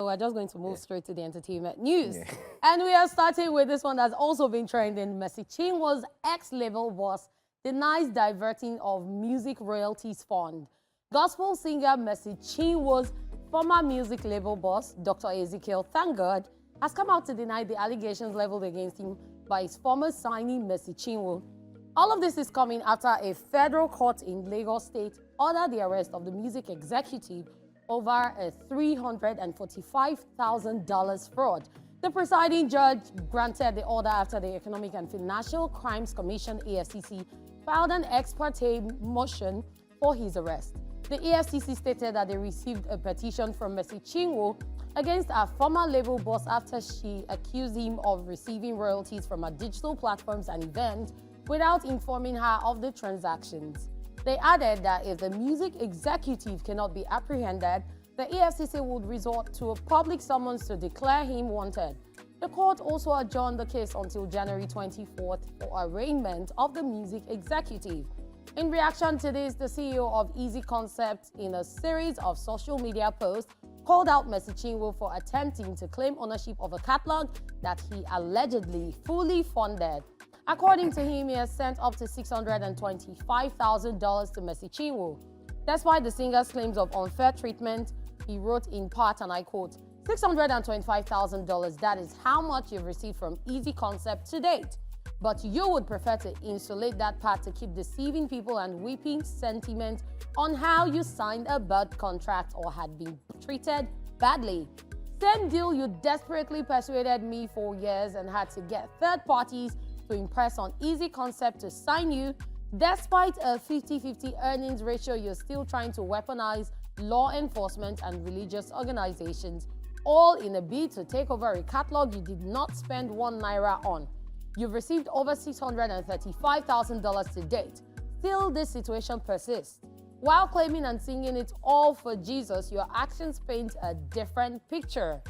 we're just going to move straight to the entertainment news. And we are starting with this one that's also been trending. Mercy Chinwo's ex-label boss denies diverting of music royalties fund. Gospel singer Mercy Chinwo's former music label boss, Dr. Ezekiel Thanggod, has come out to deny the allegations leveled against him by his former signee, Mercy Chinwo. All of this is coming after a federal court in Lagos State ordered the arrest of the music executive over a $345,000 fraud. The presiding judge granted the order after the Economic and Financial Crimes Commission, EFCC, filed an ex parte motion for his arrest. The EFCC stated that they received a petition from Mercy Chinwo against her former label boss after she accused him of receiving royalties from her digital platforms and events without informing her of the transactions. They added that if the music executive cannot be apprehended, the EFCC would resort to a public summons to declare him wanted. The court also adjourned the case until January 24th for arraignment of the music executive. In reaction to this, the CEO of Easy Concepts, in a series of social media posts, called out Mercy Chinwo for attempting to claim ownership of a catalog that he allegedly fully funded. According to him, he has sent up to $625,000 to Mercy Chinwo. Despite the singer's claims of unfair treatment, he wrote in part, and I quote, $625,000, that is how much you've received from Easy Concept to date. But you would prefer to insulate that part to keep deceiving people and weeping sentiment on how you signed a bad contract or had been treated badly. Same deal you desperately persuaded me for years and had to get third parties to impress on Easy Concept to sign you. Despite a 50-50 earnings ratio, you're still trying to weaponize law enforcement and religious organizations, all in a bid to take over a catalog you did not spend £1 on. You've received over $635,000 to date. Still, this situation persists. While claiming and singing it all for Jesus, your actions paint a different picture.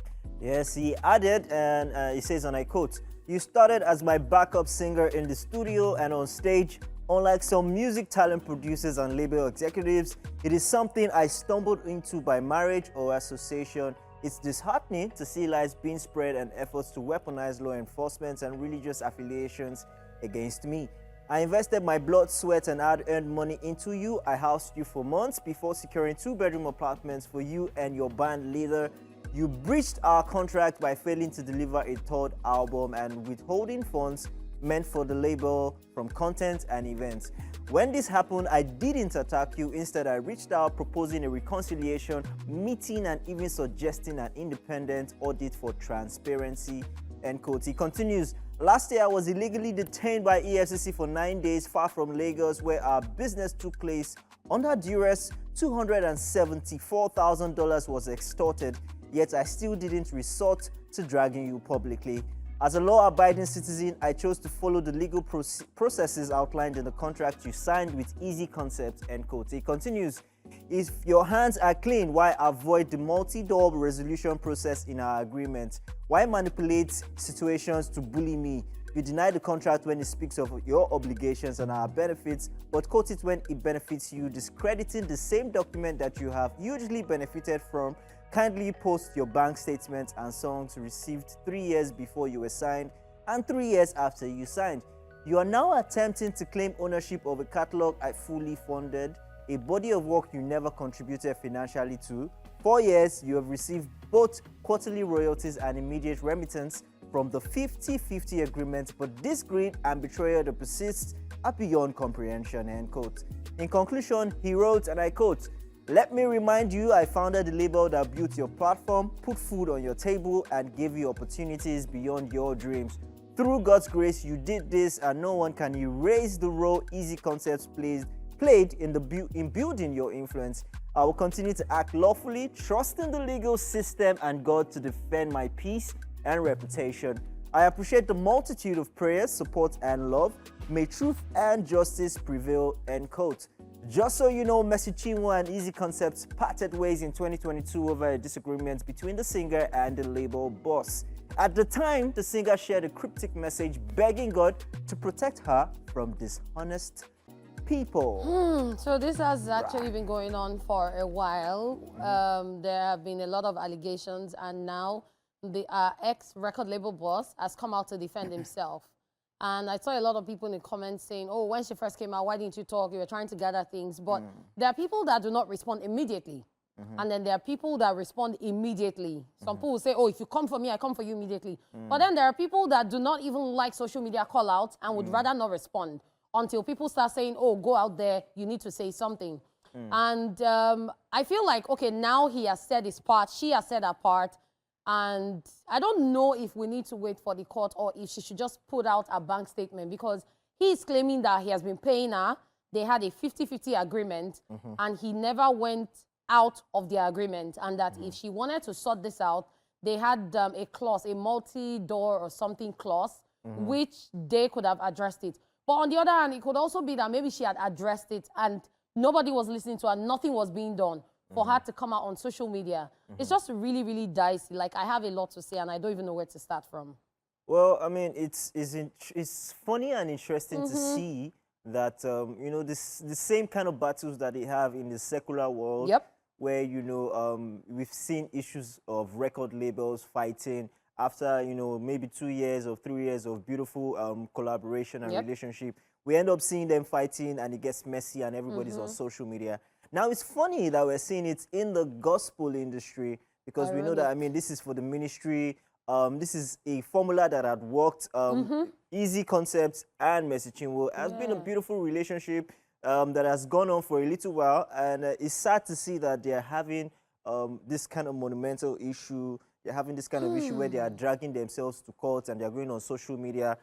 Yes, he added, and he says, and I quote, "You started as my backup singer in the studio and on stage. Unlike some music talent producers and label executives, it is something I stumbled into by marriage or association. It's disheartening to see lies being spread and efforts to weaponize law enforcement and religious affiliations against me. I invested my blood, sweat, and hard-earned money into you. I housed you for months before securing 2-bedroom apartments for you and your band leader. You breached our contract by failing to deliver a third album and withholding funds meant for the label from content and events. When this happened, I didn't attack you. Instead, I reached out proposing a reconciliation meeting and even suggesting an independent audit for transparency." End quote. He continues, "Last year, I was illegally detained by EFCC for 9 days far from Lagos, where our business took place. Under duress, $274,000 was extorted, yet I still didn't resort to dragging you publicly. As a law-abiding citizen, I chose to follow the legal processes outlined in the contract you signed with Easy Concepts." End quote. He continues, "If your hands are clean, why avoid the multi-door resolution process in our agreement? Why manipulate situations to bully me? You deny the contract when it speaks of your obligations and our benefits, but quote it when it benefits you, discrediting the same document that you have hugely benefited from. Kindly post your bank statements and songs received 3 years before you were signed and 3 years after you signed. You are now attempting to claim ownership of a catalog I fully funded, a body of work you never contributed financially to. 4 years, you have received both quarterly royalties and immediate remittance from the 50-50 agreement, but this greed and betrayal that persists are beyond comprehension." End quote. In conclusion, he wrote, and I quote, "Let me remind you, I founded the label that built your platform, put food on your table, and gave you opportunities beyond your dreams. Through God's grace, you did this, and no one can erase the role Easy Concepts played in building your influence. I will continue to act lawfully, trusting the legal system and God to defend my peace and reputation. I appreciate the multitude of prayers, support, and love. May truth and justice prevail." End quote. Just so you know, Mercy Chinwo and Easy Concepts parted ways in 2022 over a disagreement between the singer and the label boss. At the time, the singer shared a cryptic message begging God to protect her from dishonest people. So this has actually been going on for a while. There have been a lot of allegations, and now the ex-record label boss has come out to defend himself. And I saw a lot of people in the comments saying, oh, when she first came out, why didn't you talk? You were trying to gather things. But there are people that do not respond immediately. And then there are people that respond immediately. Some people will say, oh, if you come for me, I come for you immediately. But then there are people that do not even like social media call-outs and would rather not respond until people start saying, oh, go out there, you need to say something. And I feel like, okay, now he has said his part, she has said her part, and I don't know if we need to wait for the court or if she should just put out a bank statement, because he is claiming that he has been paying her. They had a 50-50 agreement, and he never went out of the agreement, and that if she wanted to sort this out, they had a clause, a multi-door or something clause, which they could have addressed it. But on the other hand, it could also be that maybe she had addressed it and nobody was listening to her, nothing was being done for her to come out on social media. It's just really, really dicey. Like, I have a lot to say and I don't even know where to start from. Well, I mean, it's funny and interesting to see that, you know, the same kind of battles that they have in the secular world, where, you know, we've seen issues of record labels fighting after, you know, maybe 2 years or 3 years of beautiful collaboration and relationship. We end up seeing them fighting and it gets messy and everybody's on social media. Now, it's funny that we're seeing it in the gospel industry, because we know that, I mean, this is for the ministry. This is a formula that had worked. Easy Concepts and Mercy Chinwo has been a beautiful relationship that has gone on for a little while. And it's sad to see that they're having this kind of monumental issue. They're having this kind of issue where they are dragging themselves to court and they're going on social media.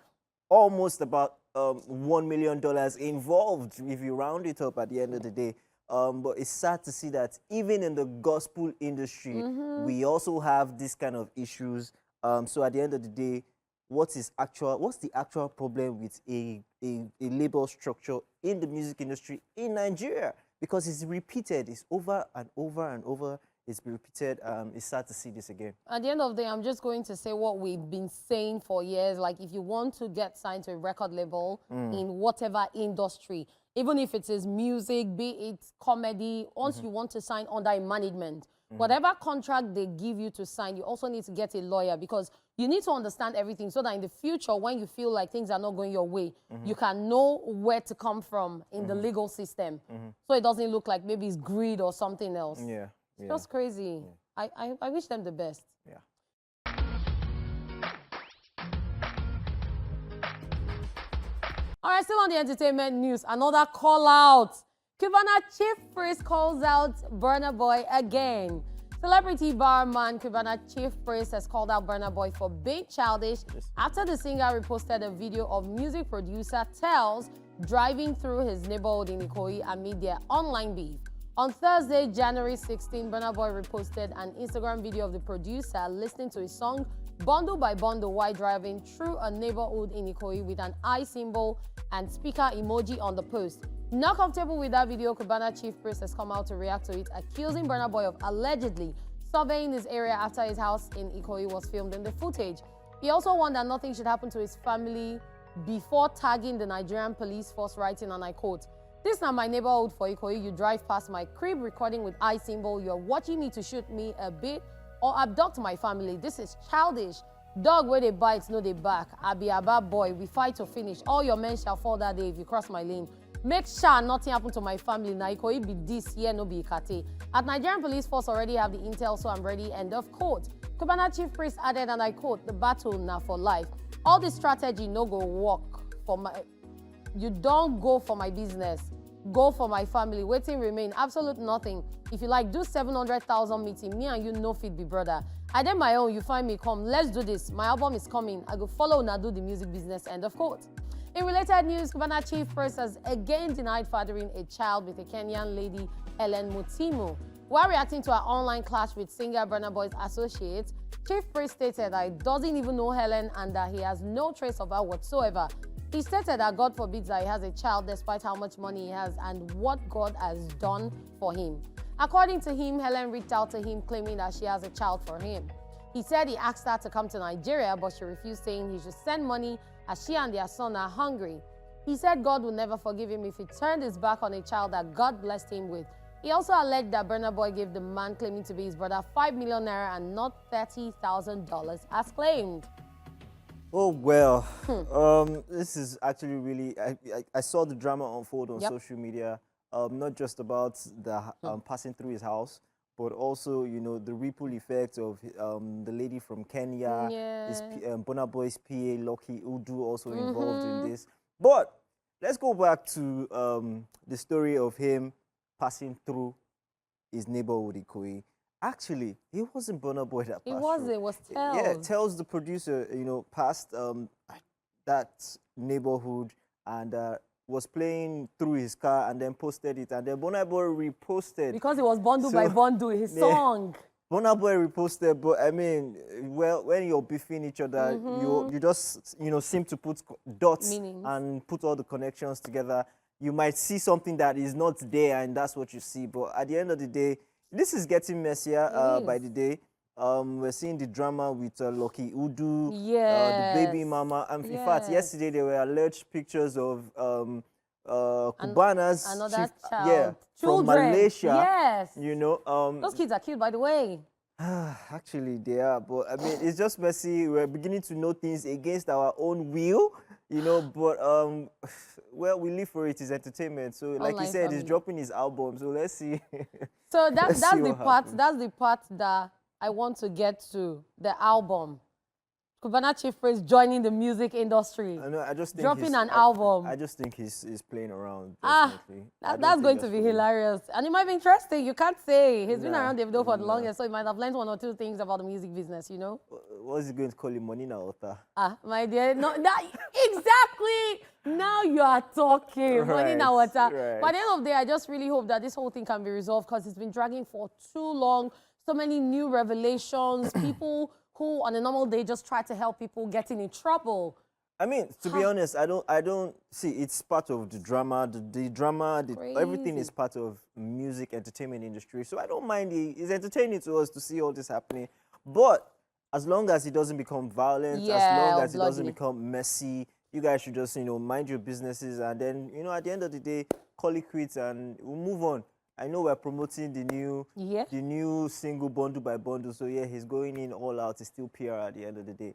Almost about $1 million involved, if you round it up at the end of the day. But it's sad to see that even in the gospel industry, we also have this kind of issues. So at the end of the day, what's the actual problem with a label structure in the music industry in Nigeria? Because it's repeated, it's over and over and over. It's been repeated. It's sad to see this again. At the end of the day, I'm just going to say what we've been saying for years. Like, if you want to get signed to a record label in whatever industry, even if it is music, be it comedy, once you want to sign under a management, whatever contract they give you to sign, you also need to get a lawyer, because you need to understand everything so that in the future, when you feel like things are not going your way, you can know where to come from in the legal system. So it doesn't look like maybe it's greed or something else. It's just crazy. I wish them the best. All right, still on the entertainment news, another call out. Cubana Chief Priest calls out Burna Boy again. Celebrity barman Cubana Chief Priest has called out Burna Boy for being childish after the singer reposted a video of music producer Tells driving through his neighborhood in Ikoyi amid their online beef. On Thursday, January 16, Burna Boy reposted an Instagram video of the producer listening to his song Bundle by Bundle while driving through a neighborhood in Ikoyi with an eye symbol and speaker emoji on the post. Not comfortable with that video, Cubana Chief Priest has come out to react to it, accusing Burna Boy of allegedly surveying this area after his house in Ikoyi was filmed in the footage. He also warned that nothing should happen to his family before tagging the Nigerian police force, writing, and I quote, "This is not my neighborhood for Ikoyi. You drive past my crib recording with eye symbol. You're watching me to shoot me a bit or abduct my family. This is childish. Dog where they bite, no they back. I be a bad boy. We fight to finish. All your men shall fall that day if you cross my lane. Make sure nothing happen to my family. Now Ikoyi be this year, no be Ikate. At Nigerian police force already have the intel, so I'm ready." End of quote. Cubana Chief Priest added, and I quote, "The battle now for life. All this strategy no go work for my. You don't go for my business. Go for my family. Waiting remain. Absolute nothing. If you like, do 700,000 meeting. Me and you no fit be brother. I did my own. You find me, come. Let's do this. My album is coming. I go follow and do the music business." End of quote. In related news, Cubana Chief Priest has again denied fathering a child with a Kenyan lady, Helen Mutimu. While reacting to her online clash with singer Burna Boy's associates, Chief Priest stated that he doesn't even know Helen and that he has no trace of her whatsoever. He stated that God forbids that he has a child despite how much money he has and what God has done for him. According to him, Helen reached out to him claiming that she has a child for him. He said he asked her to come to Nigeria, but she refused, saying he should send money as she and their son are hungry. He said God would never forgive him if he turned his back on a child that God blessed him with. He also alleged that Burna Boy gave the man claiming to be his brother 5 million naira and not $30,000 as claimed. Oh, well, this is actually really, I saw the drama unfold on social media, not just about the passing through his house, but also, you know, the ripple effect of the lady from Kenya, Burna Boy's PA, Lucky Udu, also involved in this. But let's go back to the story of him passing through his neighborhood, Ikoyi. Actually, it wasn't Burna Boy that passed through. It was Tells. Yeah, Tells, the producer, you know, passed that neighborhood and was playing through his car and then posted it. And then Burna Boy reposted. Because it was bundle by bundle, his song. Burna Boy reposted, but I mean, well, when you're beefing each other, you just, you know, seem to put dots and put all the connections together. You might see something that is not there, and that's what you see. But at the end of the day, this is getting messier by the day. We're seeing the drama with Lucky Udu, the baby mama. In fact, yesterday there were alleged pictures of Cubana's another child. From Malaysia. Yes. You know, those kids are cute, by the way. Actually, they are. But I mean, it's just messy. We're beginning to know things against our own will. You know, but well, we live for it. It's entertainment. So, like you said, he's dropping his album. So let's see. So that's the part. That's the part that I want to get to. The album. Cubana Chief Priest joining the music industry. I know. I just think dropping an album. I just think he's playing around. That's going to be hilarious, and it might be interesting. You can't say he's been around Davido for the longest, so he might have learned one or two things about the music business. You know. What's he going to call him, Money now, Ota? My dear, no, exactly. Now you are talking, Money now, Ota. Right. By the end of the day, I just really hope that this whole thing can be resolved because it's been dragging for too long. So many new revelations, people who on a normal day just try to help people getting in trouble. I mean, to be honest, I don't see, it's part of the drama, everything is part of music entertainment industry. So I don't mind it's entertaining to us to see all this happening. But as long as it doesn't become violent, as long as it doesn't become messy, you guys should just, you know, mind your businesses and then, you know, at the end of the day, call it quits and we'll move on. I know we're promoting the new single bundle by bundle. So yeah, he's going in all out. It's still PR at the end of the day.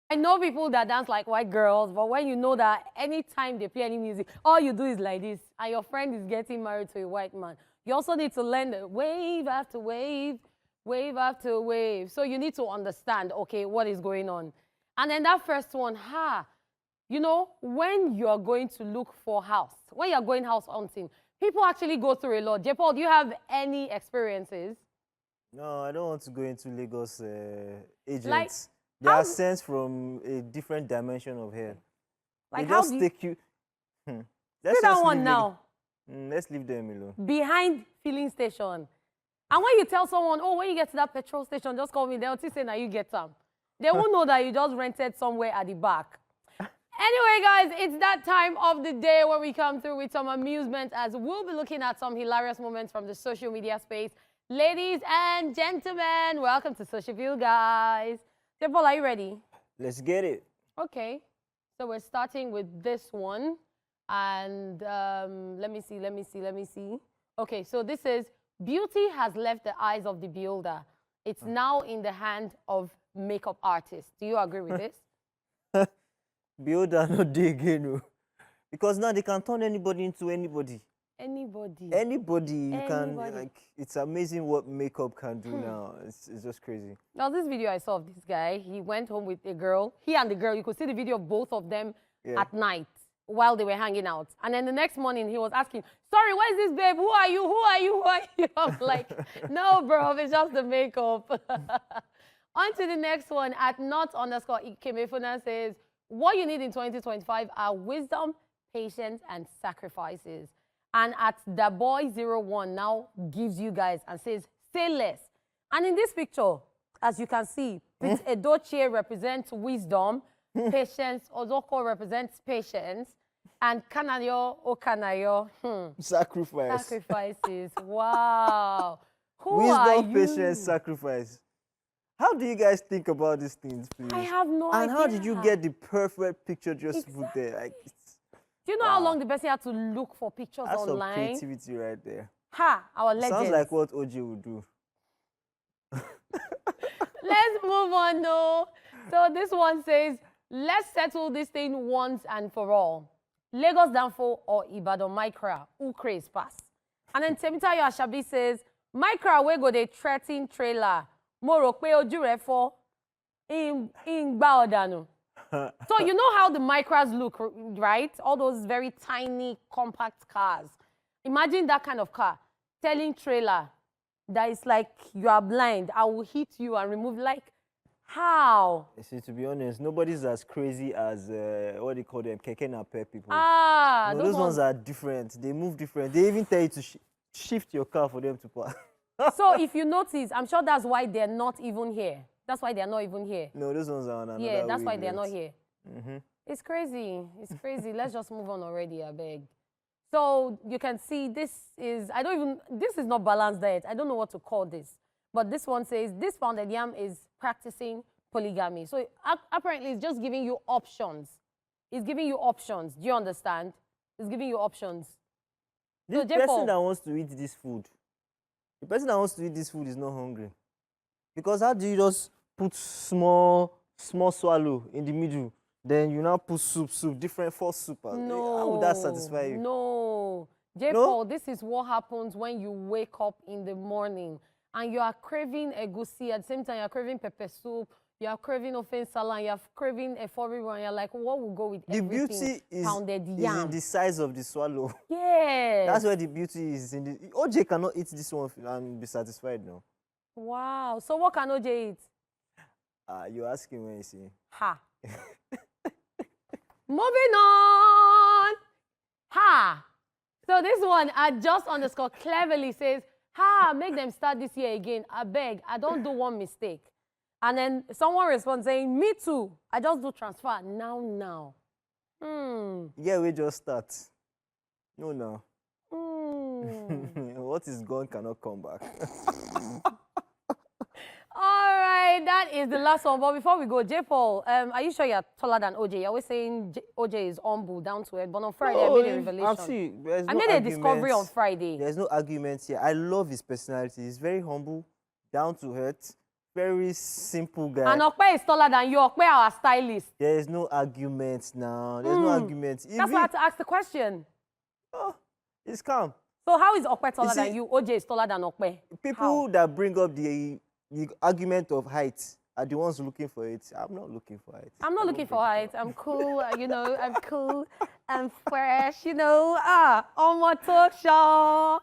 I know people that dance like white girls, but when you know that anytime they play any music, all you do is like this, and your friend is getting married to a white man, you also need to learn the wave after wave, wave after wave. So you need to understand, okay, what is going on. And then that first one, you know, when you're going to look for house, when you're going house hunting, people actually go through a lot. J. Paul, do you have any experiences? No, I don't want to go into Lagos agents. They are sent from a different dimension of hell. Like they how just take you. Let's that one now. Let's leave them alone. Behind filling station. And when you tell someone, oh, when you get to that petrol station, just call me. They'll say, now you get some. They won't know that you just rented somewhere at the back. Anyway, guys, it's that time of the day where we come through with some amusement as we'll be looking at some hilarious moments from the social media space. Ladies and gentlemen, welcome to Social View, guys. J. Paul, are you ready? Let's get it. Okay. So we're starting with this one. And let me see. Okay, so this is, beauty has left the eyes of the beholder. It's now in the hand of makeup artists. Do you agree with this? Beholder no dig, you know. Because now they can turn anybody into anybody. Anybody. Anybody, you can, Anybody. like, it's amazing what makeup can do now. It's just crazy. Now, this video I saw of this guy, he went home with a girl. He and the girl, you could see the video of both of them at night while they were hanging out. And then the next morning, he was asking, sorry, where's this babe? Who are you? Who are you? Who are you? I'm like, no, bro, it's just the makeup. On to the next one. At not_Ikemefuna says, what you need in 2025 are wisdom, patience, and sacrifices. And at TheBoy01 now gives you guys and says, say less. And in this picture, as you can see, Edochie represents wisdom, patience, Ozoko represents patience, and Kanayo, Okanayo, sacrifices. Wow. Who Wisdom, are you? patience, sacrifice. How do you guys think about these things, please? I have no idea. And how did you get the perfect picture just put there? Like, do you know how long the person had to look for pictures that's online? some creativity right there. Ha, our legend. Sounds like what OJ would do. Let's move on, though. So this one says, let's settle this thing once and for all. Lagos Danfo or Ibadan Micra, who craze pass. And then Temitayo Ashabi says, Micra, we go the threatening trailer. Moro pe oju re fo in gba odanu. So you know how the Micras look, right? All those very tiny, compact cars. Imagine that kind of car telling trailer that is like, you are blind, I will hit you and remove, like, how? See, to be honest, nobody's as crazy as, what do you call them, keke nape people. Ah, no, those ones are different. They move different. They even tell you to shift your car for them to pass. So if you notice, I'm sure that's why they're not even here. That's why they're not even here. No, those ones are on another Yeah, that's why they're not here. Mm-hmm. It's crazy. It's crazy. Let's just move on already, I beg. So you can see this is not balanced diet. I don't know what to call this. But this one says, this pounded yam is practicing polygamy. So apparently it's just giving you options. It's giving you options. Do you understand? It's giving you options. The So, person that wants to eat this food, the person that wants to eat this food is not hungry. Because how do you just put small swallow in the middle, then you now put soup, different for soup? No. How would that satisfy you? No. Paul, this is what happens when you wake up in the morning and you are craving egusi. At the same time, you are craving pepper soup, you are craving ofen salad, you are craving a forrigo, and you're like, what will go with everything? The beauty is in the size of the swallow. Yes. That's where the beauty is. OJ cannot eat this one and be satisfied now. Wow. So what can OJ eat? You're asking when you see. Ha. Moving on. Ha. So this one, @just_cleverly says, ha, make them start this year again. I beg, I don't do one mistake. And then someone responds saying, me too. I just do transfer now. Yeah, we just start. No. Mm. What is gone cannot come back. All right, that is the last one. But before we go, Paul, are you sure you're taller than OJ? You're always saying OJ is humble, down to earth. But on Friday, I made a revelation. I made a discovery on Friday. There's no arguments here. I love his personality. He's very humble, down to earth, very simple guy. And Okpe is taller than you. Okpe, our stylist. There is no arguments now. There's no arguments. That's why I had to ask the question. Oh, it's calm. So how is Okpe taller than you? OJ is taller than Okpe. People that bring up the argument of height are the ones looking for it. I'm not looking for it. I'm not looking for height. I'm cool, I'm cool. I'm fresh, on my talk show.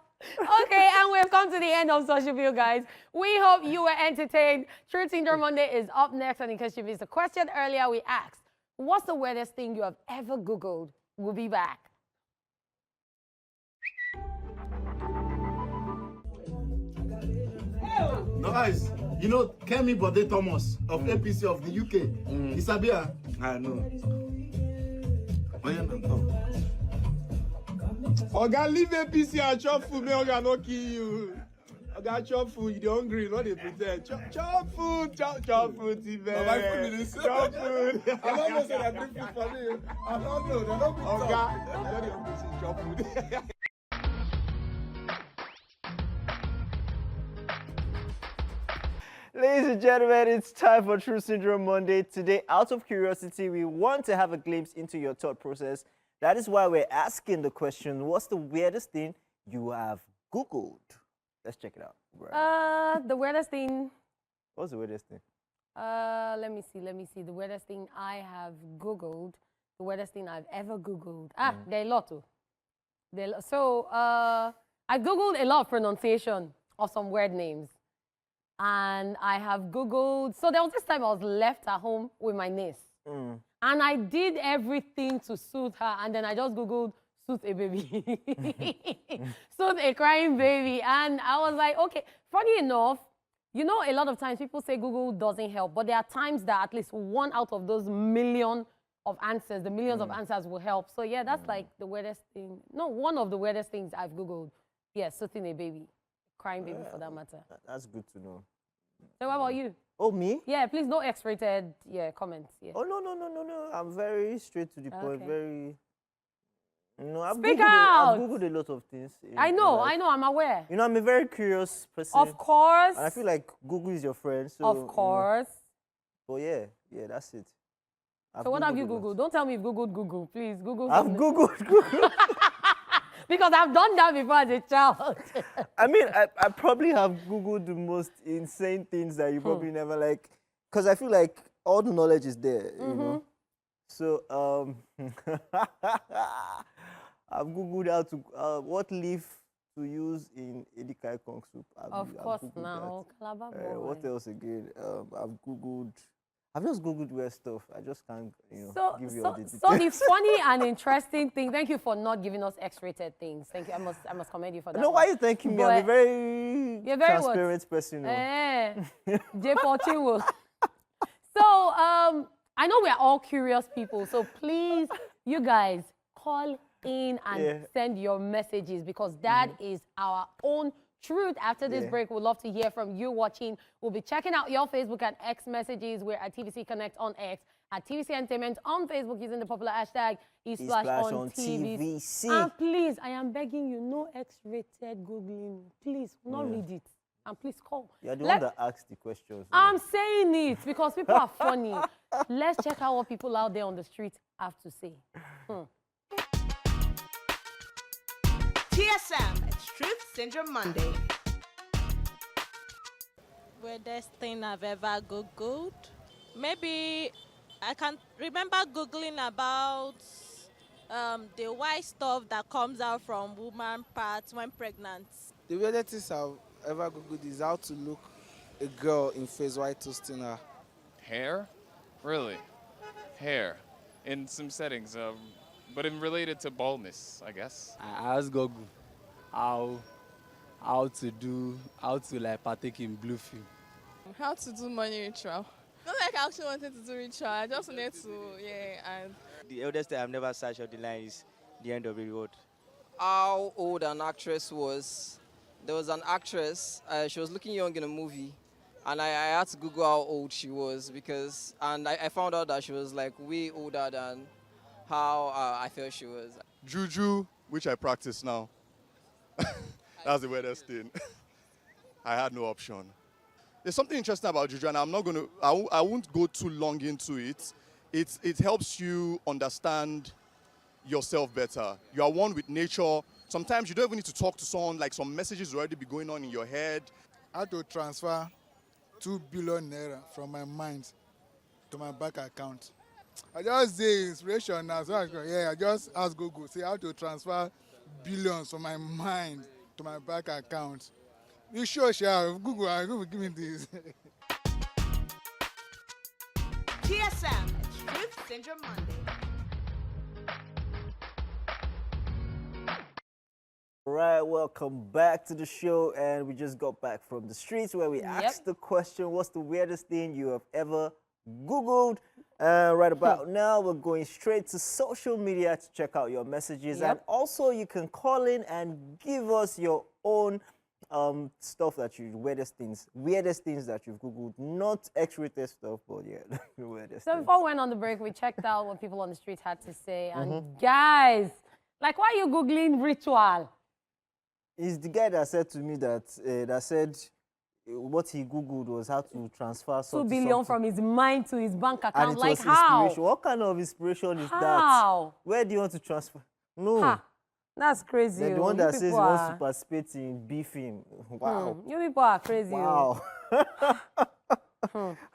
Okay, and we've come to the end of Social View, guys. We hope you were entertained. Truth Syndrome Monday is up next, and in case you missed the question earlier, we asked, what's the weirdest thing you have ever Googled? We'll be back. Nice. You know, Kemi Bode Thomas of APC of the UK. Isabia. I know. Oga, leave APC and chop food. Me, Oga, no kill you. Oga, chop food. You're hungry. No, they pretend. Chop food. Chop food, Tibe. My food is chop food. I don't know say they bring food for me. I don't know. They don't bring Oga, you're the hungry. Chop food. Ladies and gentlemen, it's time for True Syndrome Monday. Today, out of curiosity, we want to have a glimpse into your thought process. That is why we're asking the question, what's the weirdest thing you have Googled? Let's check it out. Right. The weirdest thing. What's the weirdest thing? Let me see. The weirdest thing I have Googled. The weirdest thing I've ever Googled. There are a lot too. So I Googled a lot of pronunciation of some weird names. And I have Googled, so there was this time I was left at home with my niece. And I did everything to soothe her, and then I just Googled, soothe a baby. Soothe a crying baby. And I was like, okay, funny enough, you know, a lot of times people say Google doesn't help, but there are times that at least one out of those million of answers, the millions of answers will help. So yeah, that's like the weirdest thing. No, one of the weirdest things I've Googled. Yeah, soothing a baby. Crying baby for that matter. That's good to know. So what about you? Oh, me? Yeah, please no X-rated comments. Yeah. Oh, no. I'm very straight to the point, Okay. very... You know, I've Speak Googled out! I've Googled a lot of things. I know, I'm aware. You know, I'm a very curious person. Of course. And I feel like Google is your friend. So, Of course. So yeah, that's it. So what have you a lot. Googled? Don't tell me you've Googled Google, please. Google. I've Googled Google. Because I've done that before as a child. I mean, I probably have Googled the most insane things that you probably never like, because I feel like all the knowledge is there, you know. So I've Googled how to what leaf to use in Edikai Kong soup. Of course, Googled now. Calabar that. What boy. else again? I've just Googled weird stuff. I just can't, So, give you all the details. so the funny and interesting thing, thank you for not giving us X-rated things. Thank you. I must commend you for that. No, why are you thanking me? I'm a But very you're very what? transparent person. J. Portiwo. So, I know we're all curious people, so please, you guys, call in and send your messages because that is our own truth. After this break, we'd love to hear from you watching. We'll be checking out your Facebook and X messages. We're at TVC Connect on X, at TVC Entertainment on Facebook using the popular hashtag ESplash on TVC. And please, I am begging you, no X-rated Googling. Please, not read it. And please call. You're the one that asked the questions. I'm saying it because people are funny. Let's check out what people out there on the street have to say. TSM, it's Truth Syndrome Monday. Weirdest thing I've ever Googled. Maybe I can remember Googling about the white stuff that comes out from woman parts when pregnant. The weirdest things I've ever Googled is how to look a girl in face while toasting her. Hair? Really? Hair. In some settings, but in related to baldness, I guess. I asked Google how to like partake in blue film. How to do money ritual. Not like I actually wanted to do ritual. I just wanted to, and the eldest thing I've never searched of the line is the end of the road. How old an actress was. There was an actress, she was looking young in a movie, and I had to Google how old she was because, and I found out that she was like way older than how I felt she was. Juju, which I practice now. That's the weirdest thing. I had no option. There's something interesting about Juju, and I won't go too long into it. It helps you understand yourself better. You are one with nature. Sometimes you don't even need to talk to someone, like some messages will already be going on in your head. I had to transfer 2 billion naira from my mind to my bank account. I just say inspiration now. So I just asked Google, say how to transfer billions from my mind to my bank account. You sure, Google, give me this. TSM, it's Truth Syndrome Monday. Right, welcome back to the show, and we just got back from the streets where we asked the question, what's the weirdest thing you have ever Googled? Right about now, we're going straight to social media to check out your messages, and also you can call in and give us your own stuff that weirdest things that you've Googled, not X-rated stuff, but yeah, the weirdest So things. before we went on the break, we checked out what people on the street had to say, and guys, like, why are you Googling ritual? It's the guy that said to me that, what he googled was how to transfer 2 something. billion from his mind to his bank And account. it Like was how? inspiration. What kind of inspiration is that? How? Where do you want to transfer? No. Ha, that's crazy. Then the oh. one You that says he people wants to are- participate in beefing. Wow. You people are crazy. oh. Wow.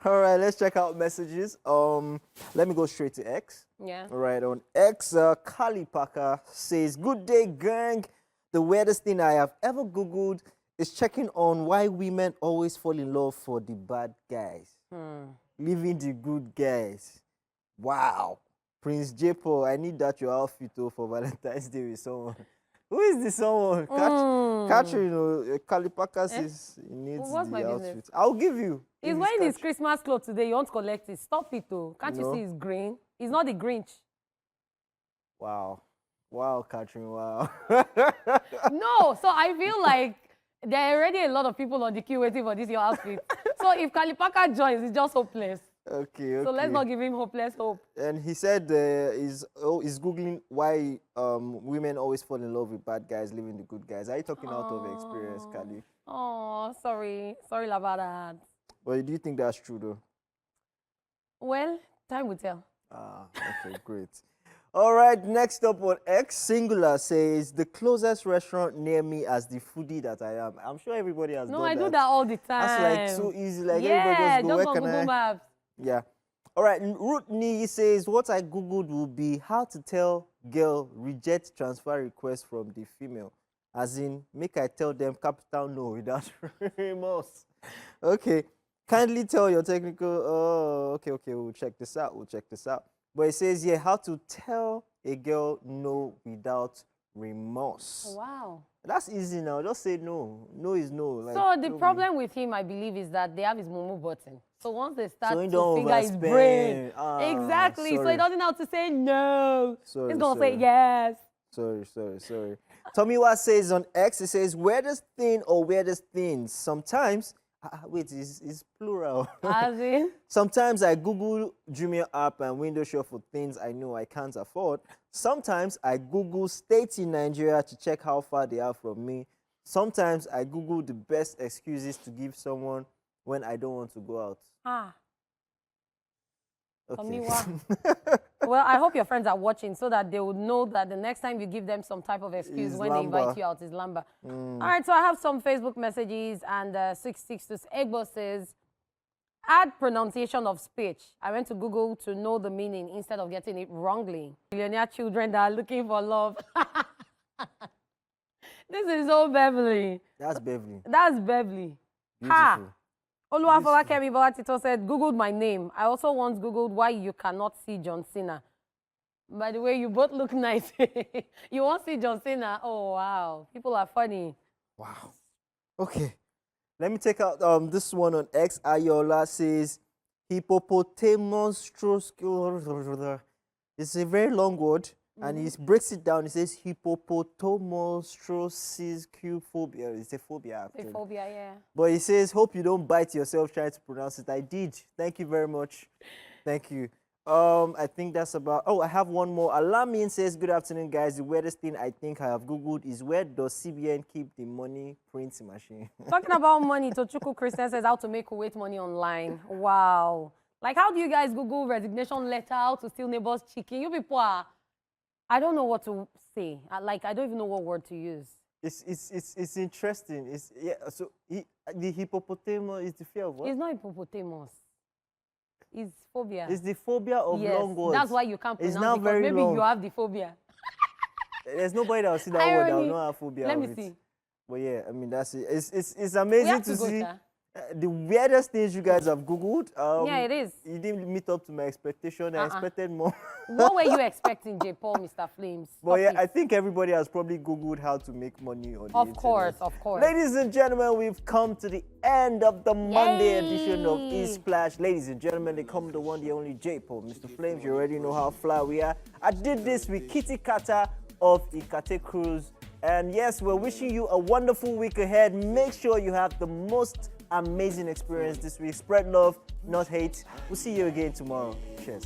All right, let's check out messages. Let me go straight to X. Yeah. All right, on X, Kali Parker says, "Good day, gang. The weirdest thing I have ever Googled is checking on why women always fall in love for the bad guys, leaving the good guys. Wow. Prince J. Paul, I need that your outfit for Valentine's Day with someone." Who is this someone? Catherine, Kali Parker says he needs What's my the business? outfit. I'll give you. He's If it's wearing his Catherine. Christmas clothes today. You want to collect it. Stop it, though. Can't you No. see he's green? He's not the Grinch. Wow. Wow, Catherine, wow. No, so I feel like there are already a lot of people on the queue waiting for this your outfit. So if Kalipaka joins, it's just hopeless. Okay. So let's not give him hopeless hope. And he said he's Googling why women always fall in love with bad guys, leaving the good guys. Are you talking out of experience, Kali? Oh, sorry. Sorry about that. Well, do you think that's true, though? Well, time will tell. Ah, okay, great. All right, next up on X, Singular says, "The closest restaurant near me as the foodie that I am." I'm sure everybody has No, done I that. do that all the time. That's like so easy. Like yeah, everybody just go, just where on can Google I? Maps. Yeah. All right, Rootney says, "What I Googled will be how to tell girl reject transfer request from the female. As in, make I tell them capital no without remorse." Okay. Kindly tell your technical, okay, we'll check this out. But it says here, how to tell a girl no without remorse. Wow. That's easy now. Just say no. No is no. Like, So the no problem with him, I believe, is that they have his mumu button. So once they start So he to don't finger his overspend. brain, Ah, exactly. So sorry. he doesn't know how to say no. Sorry, He's gonna sorry. say yes. Sorry. Tomiwa says on X, it says, weirdest thing or weirdest things. Sometimes, wait, it's plural. As in, Sometimes I Google Jumia app and window shop for things I know I can't afford. Sometimes I Google states in Nigeria to check how far they are from me. Sometimes I Google the best excuses to give someone when I don't want to go out. Okay. Tomiwa. Well, I hope your friends are watching so that they would know that the next time you give them some type of excuse It's when they invite lamba. you out is lamba. All right, so I have some Facebook messages, and 662 Egbo says, add pronunciation of speech. I went to Google to know the meaning instead of getting it wrongly. Millionaire children that are looking for love. This is so Beverly. That's Beverly. That's Beverly. Ha! Oluwafowakemi Bolatito said, Googled my name. I also once Googled why you cannot see John Cena. By the way, you both look nice. You won't see John Cena? Oh, wow. People are funny. Wow. Okay. Let me take out this one on X. Ayola says, hippopotamonstrous. It's a very long word. And he breaks it down. He says hippopotamonstrosis phobia. It's a phobia, actually. A phobia, yeah. But he says, hope you don't bite yourself trying to pronounce it. I did. Thank you very much. Thank you. I think that's about... Oh, I have one more. Alamin says, good afternoon, guys. The weirdest thing I think I have Googled is where does CBN keep the money printing machine? Talking about money, Tochukwu Christian says how to make Kuwait money online. Wow. Like, how do you guys Google resignation letter, how to steal neighbor's chicken? You people are... I don't know what to say. I don't even know what word to use. It's interesting. So the hippopotamus is the fear of what? It's not hippopotamus. It's phobia. It's the phobia of yes, long words. that's why you can't pronounce it's now it. very Maybe long. you have the phobia. There's nobody that will see that word that will not have phobia. Let of me it. see. But yeah, I mean that's it. It's amazing to see. Sir. The weirdest things you guys have Googled. Yeah, it is. You didn't meet up to my expectation. I expected more. What were you expecting, J. Paul, Mr. Flames? But yeah, I think everybody has probably Googled how to make money on the internet. Of course. Ladies and gentlemen, we've come to the end of the Monday edition of ESplash. Ladies and gentlemen, they come the one, the only J. Paul. Mr. Flames, you already know how fly we are. I did this with Kitty Kata of Ikate Cruise. And yes, we're wishing you a wonderful week ahead. Make sure you have the most amazing experience this week. Spread love, not hate. We'll see you again tomorrow. Cheers.